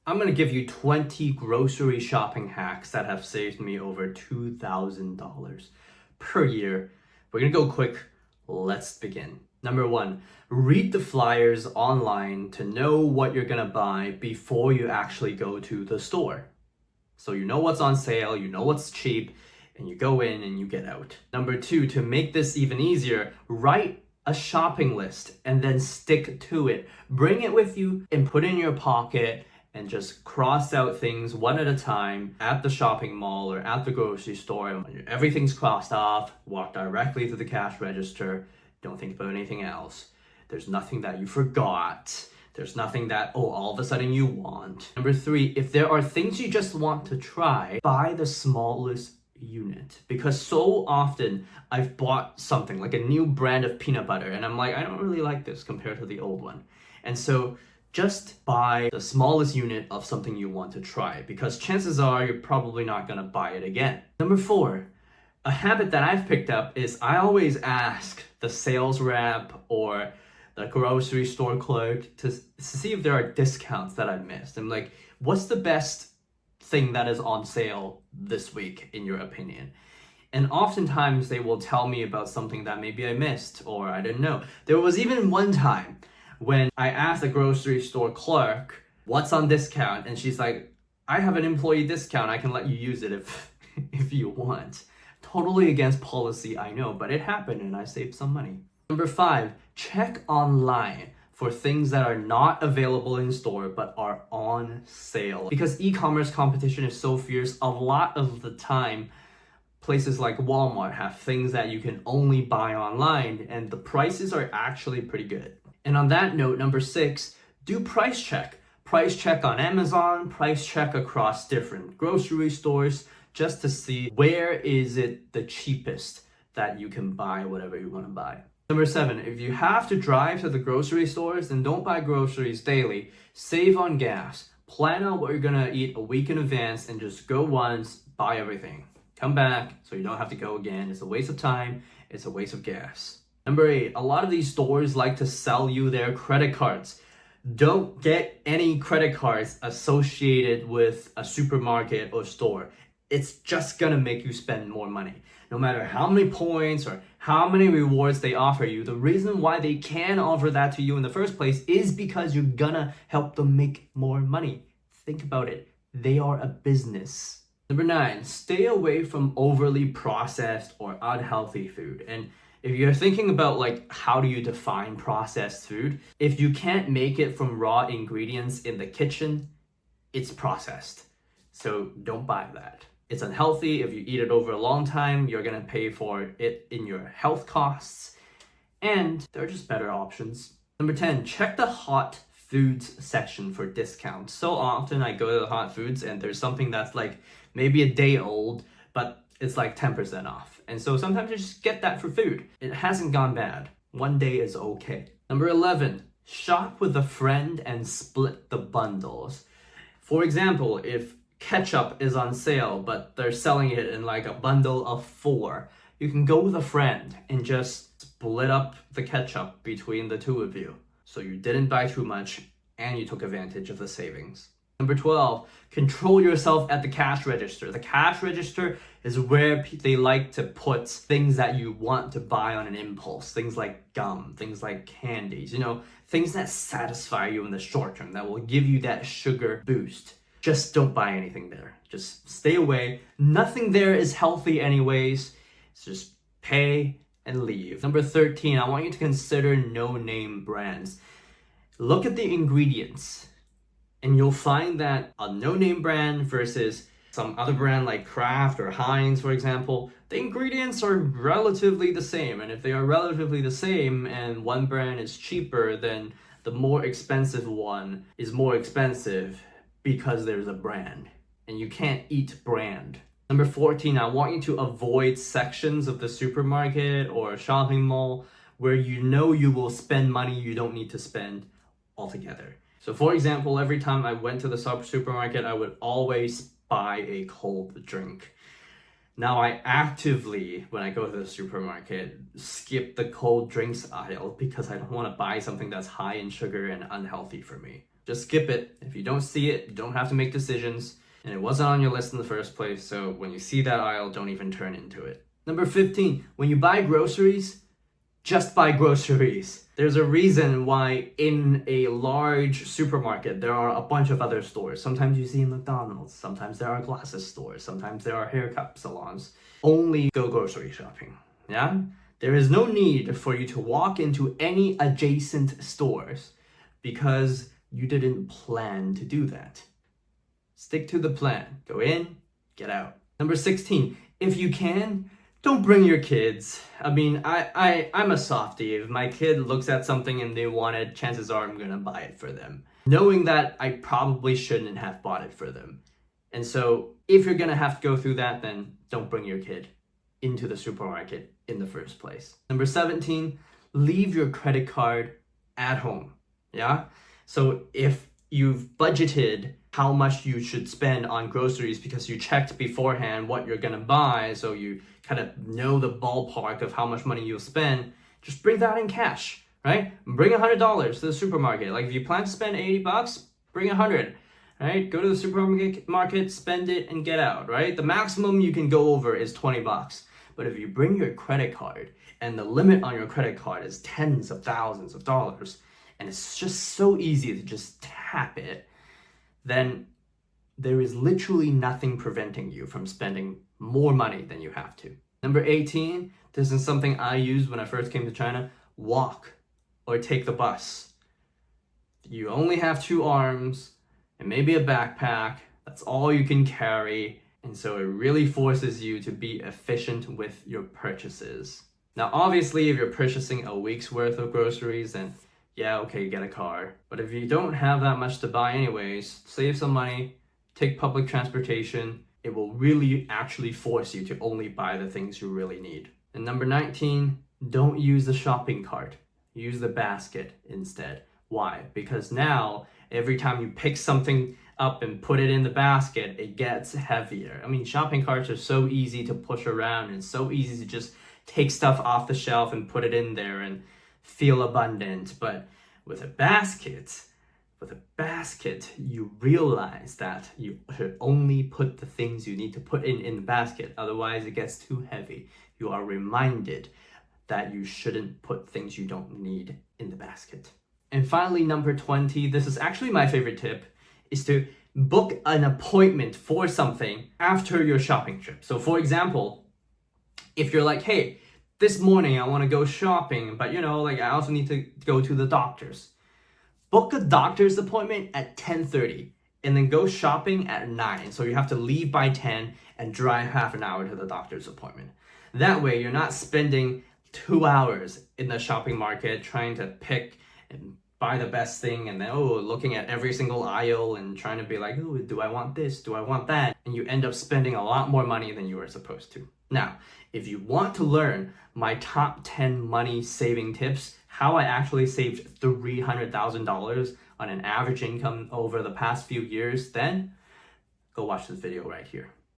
I'm going to give you 20 grocery shopping hacks that have saved me over $2,000 per year. We're going to go quick. Let's begin. Number one, read the flyers online to know what you're going to buy before you actually go to the store. So you know what's on sale, you know what's cheap, and you go in and you get out. Number two, to make this even easier, write a shopping list and then stick to it. Bring it with you and put it in your pocket and just cross out things one at a time at the shopping mall or at the grocery store. And when everything's crossed off, walk directly to the cash register. Don't think about anything else. There's nothing that you forgot. There's nothing that, all of a sudden you want. Number three, if there are things you just want to try, buy the smallest unit. Because so often I've bought something like a new brand of peanut butter and I'm like, I don't really like this compared to the old one. And so just buy the smallest unit of something you want to try, because chances are you're probably not going to buy it again. Number four, a habit that I've picked up is I always ask the sales rep or the grocery store clerk to see if there are discounts that I missed. I'm like, what's the best thing that is on sale this week in your opinion? And oftentimes they will tell me about something that maybe I missed or I didn't know. There was even one time when I asked the grocery store clerk, what's on discount? And she's like, I have an employee discount. I can let you use it if you want. Totally against policy, I know, but it happened and I saved some money. Number five, check online for things that are not available in store but are on sale. Because e-commerce competition is so fierce, a lot of the time, places like Walmart have things that you can only buy online and the prices are actually pretty good. And on that note, number six, do price check. Price check on Amazon, price check across different grocery stores, just to see where is it the cheapest that you can buy whatever you want to buy. Number seven, if you have to drive to the grocery stores, then don't buy groceries daily. Save on gas. Plan out what you're gonna eat a week in advance and just go once, buy everything. Come back so you don't have to go again. It's a waste of time, it's a waste of gas. Number eight, a lot of these stores like to sell you their credit cards. Don't get any credit cards associated with a supermarket or store. It's just gonna make you spend more money. No matter how many points or how many rewards they offer you, the reason why they can offer that to you in the first place is because you're gonna help them make more money. Think about it. They are a business. Number nine, stay away from overly processed or unhealthy food. And if you're thinking about like how do you define processed food, if you can't make it from raw ingredients in the kitchen, it's processed. So don't buy that. It's unhealthy. If you eat it over a long time, you're gonna pay for it in your health costs. And there are just better options. Number 10, check the hot foods section for discounts. So often I go to the hot foods and there's something that's like maybe a day old, but it's like 10% off. And so sometimes you just get that for food. It hasn't gone bad. One day is okay. Number 11, shop with a friend and split the bundles. For example, if ketchup is on sale, but they're selling it in like a bundle of 4, you can go with a friend and just split up the ketchup between the two of you. So you didn't buy too much and you took advantage of the savings. Number 12, control yourself at the cash register. The cash register is where they like to put things that you want to buy on an impulse. Things like gum, things like candies, things that satisfy you in the short term, that will give you that sugar boost. Just don't buy anything there. Just stay away. Nothing there is healthy anyways. So just pay and leave. Number 13, I want you to consider no-name brands. Look at the ingredients. And you'll find that a no-name brand versus some other brand like Kraft or Heinz, for example, the ingredients are relatively the same. And if they are relatively the same and one brand is cheaper, then the more expensive one is more expensive because there's a brand. And you can't eat brand. Number 14, I want you to avoid sections of the supermarket or shopping mall where you know you will spend money you don't need to spend altogether. So for example, every time I went to the supermarket, I would always buy a cold drink. Now I actively, when I go to the supermarket, skip the cold drinks aisle because I don't want to buy something that's high in sugar and unhealthy for me. Just skip it. If you don't see it, you don't have to make decisions. And it wasn't on your list in the first place, so when you see that aisle, don't even turn into it. Number 15, when you buy groceries, just buy groceries. There's a reason why in a large supermarket, there are a bunch of other stores. Sometimes you see McDonald's, sometimes there are glasses stores, sometimes there are haircut salons. Only go grocery shopping, yeah? There is no need for you to walk into any adjacent stores because you didn't plan to do that. Stick to the plan. Go in, get out. Number 16, if you can, don't bring your kids. I mean, I'm a softie. If my kid looks at something and they want it, chances are I'm gonna buy it for them, knowing that I probably shouldn't have bought it for them. And so if you're gonna have to go through that, then don't bring your kid into the supermarket in the first place. Number 17, leave your credit card at home, yeah? So if you've budgeted how much you should spend on groceries because you checked beforehand what you're gonna buy, so you kind of know the ballpark of how much money you'll spend, just bring that in cash, right? Bring $100 to the supermarket. Like if you plan to spend $80, bring 100, right? Go to the supermarket, spend it and get out, right? The maximum you can go over is $20. But if you bring your credit card and the limit on your credit card is tens of thousands of dollars, and it's just so easy to just tap it, then there is literally nothing preventing you from spending more money than you have to. Number 18, this is something I used when I first came to China: walk or take the bus. You only have 2 arms and maybe a backpack. That's all you can carry. And so it really forces you to be efficient with your purchases. Now, obviously, if you're purchasing a week's worth of groceries, then yeah, okay, get a car. But if you don't have that much to buy anyways, save some money, take public transportation. It will really actually force you to only buy the things you really need. And number 19, don't use the shopping cart. Use the basket instead. Why? Because now, every time you pick something up and put it in the basket, it gets heavier. I mean, shopping carts are so easy to push around and so easy to just take stuff off the shelf and put it in there and feel abundant. But with a basket, you realize that you should only put the things you need to put in the basket. Otherwise, it gets too heavy. You are reminded that you shouldn't put things you don't need in the basket. And finally, number 20, this is actually my favorite tip, is to book an appointment for something after your shopping trip. So for example, if you're like, hey, this morning I want to go shopping, but I also need to go to the doctor's. Book a doctor's appointment at 10:30 and then go shopping at 9. So you have to leave by 10 and drive half an hour to the doctor's appointment. That way you're not spending 2 hours in the shopping market trying to pick and buy the best thing and then looking at every single aisle and trying to be like, do I want this? Do I want that? And you end up spending a lot more money than you were supposed to. Now, if you want to learn my top 10 money saving tips, how I actually saved $300,000 on an average income over the past few years, then go watch this video right here.